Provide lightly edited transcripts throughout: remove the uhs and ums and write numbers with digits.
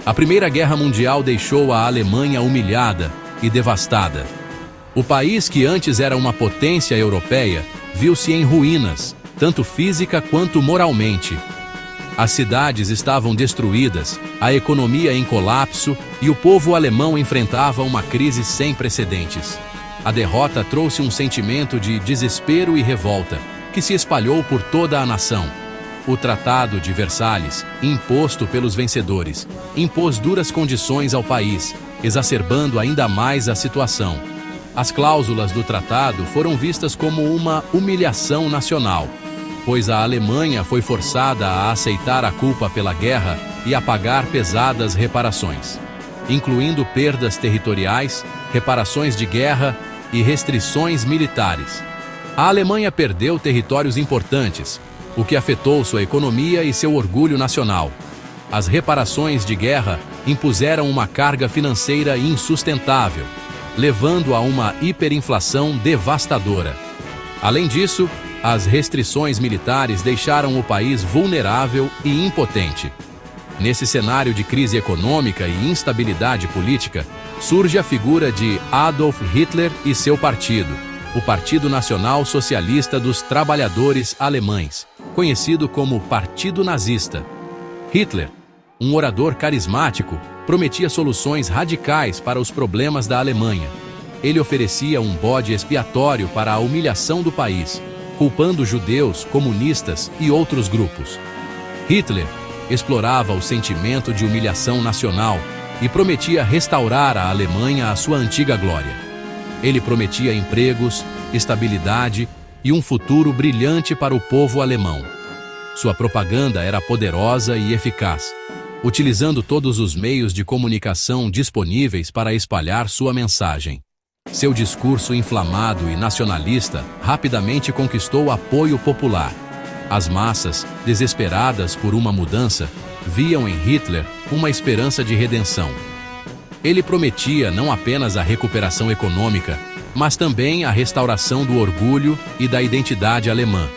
A Primeira Guerra Mundial deixou a Alemanha humilhada e devastada. O país, que antes era uma potência europeia, viu-se em ruínas, tanto física quanto moralmente. As cidades estavam destruídas, a economia em colapso e o povo alemão enfrentava uma crise sem precedentes. A derrota trouxe um sentimento de desespero e revolta, que se espalhou por toda a nação. O Tratado de Versalhes, imposto pelos vencedores, impôs duras condições ao país, exacerbando ainda mais a situação. As cláusulas do tratado foram vistas como uma humilhação nacional, pois a Alemanha foi forçada a aceitar a culpa pela guerra e a pagar pesadas reparações, incluindo perdas territoriais, reparações de guerra e restrições militares. A Alemanha perdeu territórios importantes, o que afetou sua economia e seu orgulho nacional. As reparações de guerra impuseram uma carga financeira insustentável, levando a uma hiperinflação devastadora. Além disso, as restrições militares deixaram o país vulnerável e impotente. Nesse cenário de crise econômica e instabilidade política, surge a figura de Adolf Hitler e seu partido, o Partido Nacional Socialista dos Trabalhadores Alemães, conhecido como Partido Nazista. Hitler, um orador carismático, prometia soluções radicais para os problemas da Alemanha. Ele oferecia um bode expiatório para a humilhação do país, culpando judeus, comunistas e outros grupos. Hitler explorava o sentimento de humilhação nacional e prometia restaurar a Alemanha à sua antiga glória. Ele prometia empregos, estabilidade e um futuro brilhante para o povo alemão. Sua propaganda era poderosa e eficaz, utilizando todos os meios de comunicação disponíveis para espalhar sua mensagem. Seu discurso inflamado e nacionalista rapidamente conquistou apoio popular. As massas, desesperadas por uma mudança, viam em Hitler uma esperança de redenção. Ele prometia não apenas a recuperação econômica, mas também a restauração do orgulho e da identidade alemã.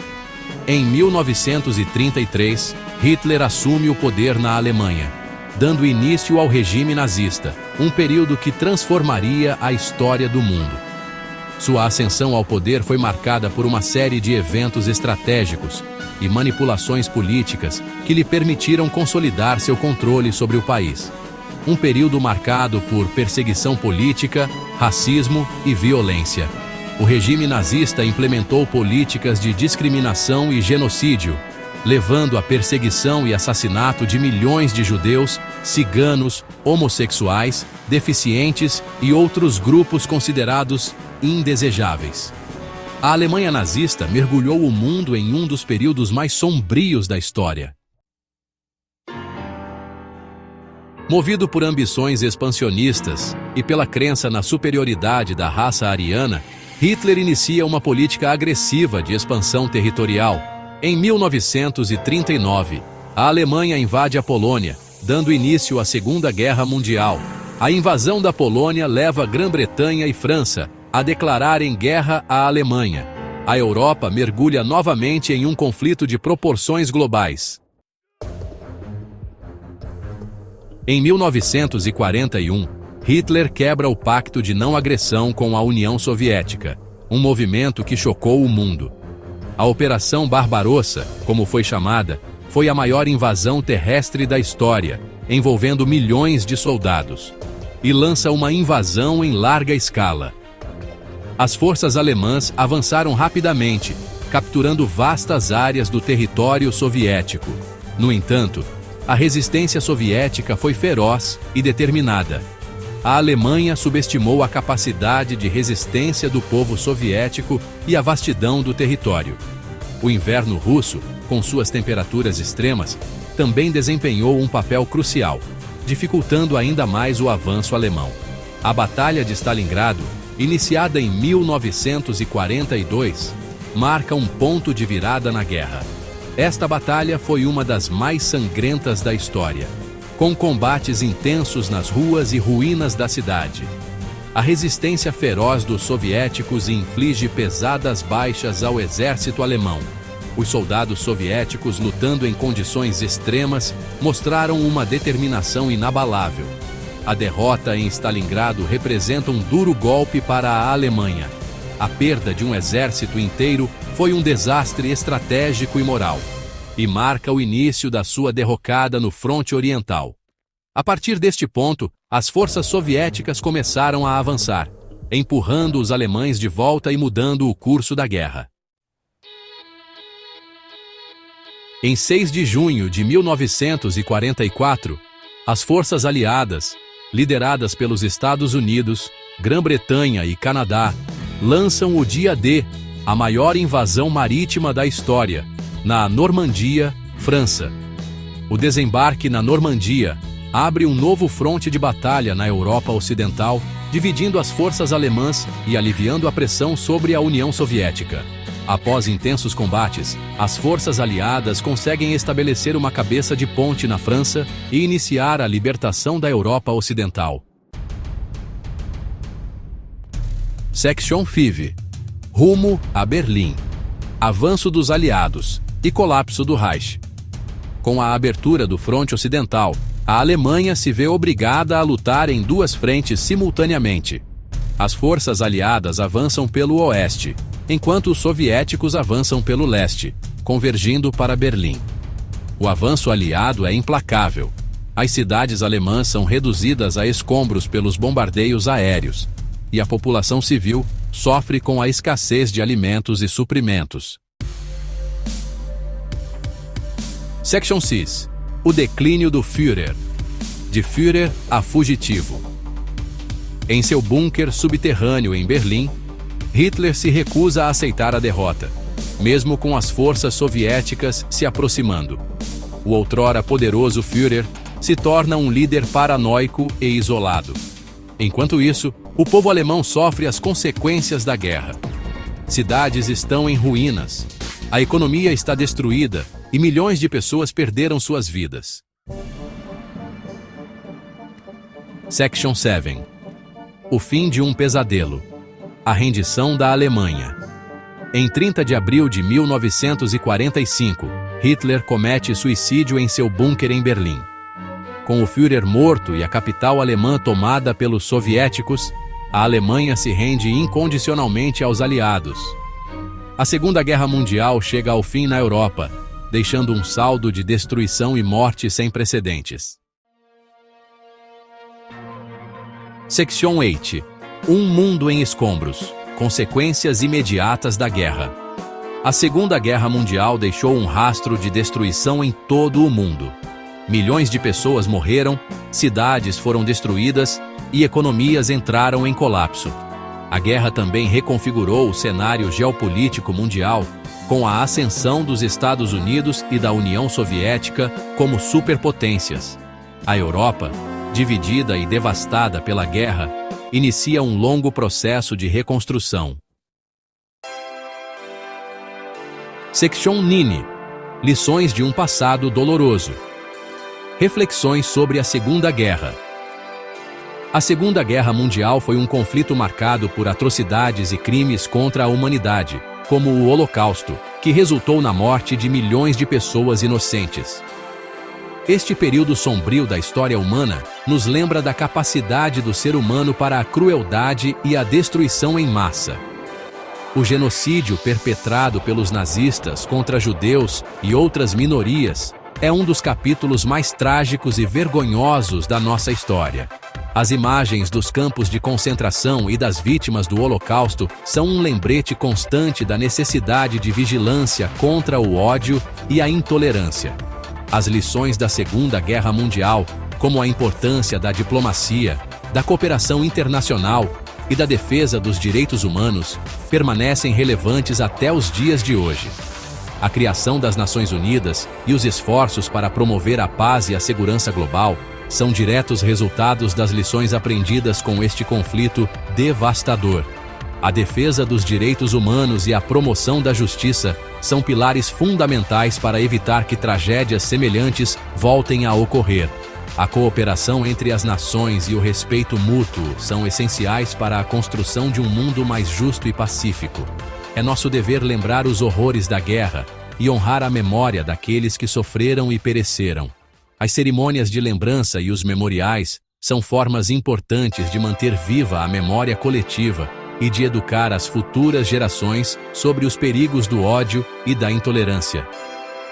Em 1933, Hitler assume o poder na Alemanha, dando início ao regime nazista, um período que transformaria a história do mundo. Sua ascensão ao poder foi marcada por uma série de eventos estratégicos e manipulações políticas que lhe permitiram consolidar seu controle sobre o país. Um período marcado por perseguição política, racismo e violência. O regime nazista implementou políticas de discriminação e genocídio, levando à perseguição e assassinato de milhões de judeus, ciganos, homossexuais, deficientes e outros grupos considerados indesejáveis. A Alemanha nazista mergulhou o mundo em um dos períodos mais sombrios da história. Movido por ambições expansionistas e pela crença na superioridade da raça ariana, Hitler inicia uma política agressiva de expansão territorial. Em 1939, a Alemanha invade a Polônia, dando início à Segunda Guerra Mundial. A invasão da Polônia leva Grã-Bretanha e França a declararem guerra à Alemanha. A Europa mergulha novamente em um conflito de proporções globais. Em 1941, Hitler quebra o Pacto de Não Agressão com a União Soviética, um movimento que chocou o mundo. A Operação Barbarossa, como foi chamada, foi a maior invasão terrestre da história, envolvendo milhões de soldados, e lança uma invasão em larga escala. As forças alemãs avançaram rapidamente, capturando vastas áreas do território soviético. No entanto, a resistência soviética foi feroz e determinada. A Alemanha subestimou a capacidade de resistência do povo soviético e a vastidão do território. O inverno russo, com suas temperaturas extremas, também desempenhou um papel crucial, dificultando ainda mais o avanço alemão. A Batalha de Stalingrado, iniciada em 1942, marca um ponto de virada na guerra. Esta batalha foi uma das mais sangrentas da história, com combates intensos nas ruas e ruínas da cidade. A resistência feroz dos soviéticos inflige pesadas baixas ao exército alemão, Os soldados soviéticos, lutando em condições extremas, mostraram uma determinação inabalável. A derrota em Stalingrado representa um duro golpe para a Alemanha. A perda de um exército inteiro foi um desastre estratégico e moral, e marca o início da sua derrocada no fronte oriental. A partir deste ponto, as forças soviéticas começaram a avançar, empurrando os alemães de volta e mudando o curso da guerra. Em 6 de junho de 1944, as forças aliadas, lideradas pelos Estados Unidos, Grã-Bretanha e Canadá, lançam o Dia D, a maior invasão marítima da história, na Normandia, França. O desembarque na Normandia abre um novo fronte de batalha na Europa Ocidental, dividindo as forças alemãs e aliviando a pressão sobre a União Soviética. Após intensos combates, as forças aliadas conseguem estabelecer uma cabeça de ponte na França e iniciar a libertação da Europa Ocidental. Section 5. Rumo a Berlim. Avanço dos aliados e colapso do Reich. Com a abertura do fronte ocidental, a Alemanha se vê obrigada a lutar em duas frentes simultaneamente. As forças aliadas avançam pelo oeste, enquanto os soviéticos avançam pelo leste, convergindo para Berlim. O avanço aliado é implacável. As cidades alemãs são reduzidas a escombros pelos bombardeios aéreos, e a população civil sofre com a escassez de alimentos e suprimentos. Section 6. O declínio do Führer. De Führer a fugitivo. Em seu bunker subterrâneo em Berlim, Hitler se recusa a aceitar a derrota, mesmo com as forças soviéticas se aproximando. O outrora poderoso Führer se torna um líder paranoico e isolado. Enquanto isso, o povo alemão sofre as consequências da guerra. Cidades estão em ruínas, a economia está destruída e milhões de pessoas perderam suas vidas. Section 7. O fim de um pesadelo. A rendição da Alemanha. Em 30 de abril de 1945, Hitler comete suicídio em seu bunker em Berlim. Com o Führer morto e a capital alemã tomada pelos soviéticos, a Alemanha se rende incondicionalmente aos aliados. A Segunda Guerra Mundial chega ao fim na Europa, deixando um saldo de destruição e morte sem precedentes. Section 8. Um mundo em escombros. Consequências imediatas da guerra. A Segunda Guerra Mundial deixou um rastro de destruição em todo o mundo. Milhões de pessoas morreram, cidades foram destruídas e economias entraram em colapso. A guerra também reconfigurou o cenário geopolítico mundial, com a ascensão dos Estados Unidos e da União Soviética como superpotências. A Europa, dividida e devastada pela guerra, inicia um longo processo de reconstrução. Section 9. Lições de um passado doloroso. Reflexões sobre a Segunda Guerra. A Segunda Guerra Mundial foi um conflito marcado por atrocidades e crimes contra a humanidade, como o Holocausto, que resultou na morte de milhões de pessoas inocentes. Este período sombrio da história humana nos lembra da capacidade do ser humano para a crueldade e a destruição em massa. O genocídio perpetrado pelos nazistas contra judeus e outras minorias é um dos capítulos mais trágicos e vergonhosos da nossa história. As imagens dos campos de concentração e das vítimas do Holocausto são um lembrete constante da necessidade de vigilância contra o ódio e a intolerância. As lições da Segunda Guerra Mundial, como a importância da diplomacia, da cooperação internacional e da defesa dos direitos humanos, permanecem relevantes até os dias de hoje. A criação das Nações Unidas e os esforços para promover a paz e a segurança global são diretos resultados das lições aprendidas com este conflito devastador. A defesa dos direitos humanos e a promoção da justiça são pilares fundamentais para evitar que tragédias semelhantes voltem a ocorrer. A cooperação entre as nações e o respeito mútuo são essenciais para a construção de um mundo mais justo e pacífico. É nosso dever lembrar os horrores da guerra e honrar a memória daqueles que sofreram e pereceram. As cerimônias de lembrança e os memoriais são formas importantes de manter viva a memória coletiva e de educar as futuras gerações sobre os perigos do ódio e da intolerância.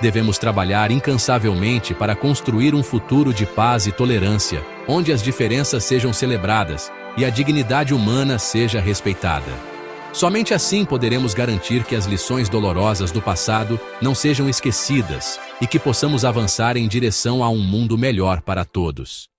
Devemos trabalhar incansavelmente para construir um futuro de paz e tolerância, onde as diferenças sejam celebradas e a dignidade humana seja respeitada. Somente assim poderemos garantir que as lições dolorosas do passado não sejam esquecidas e que possamos avançar em direção a um mundo melhor para todos.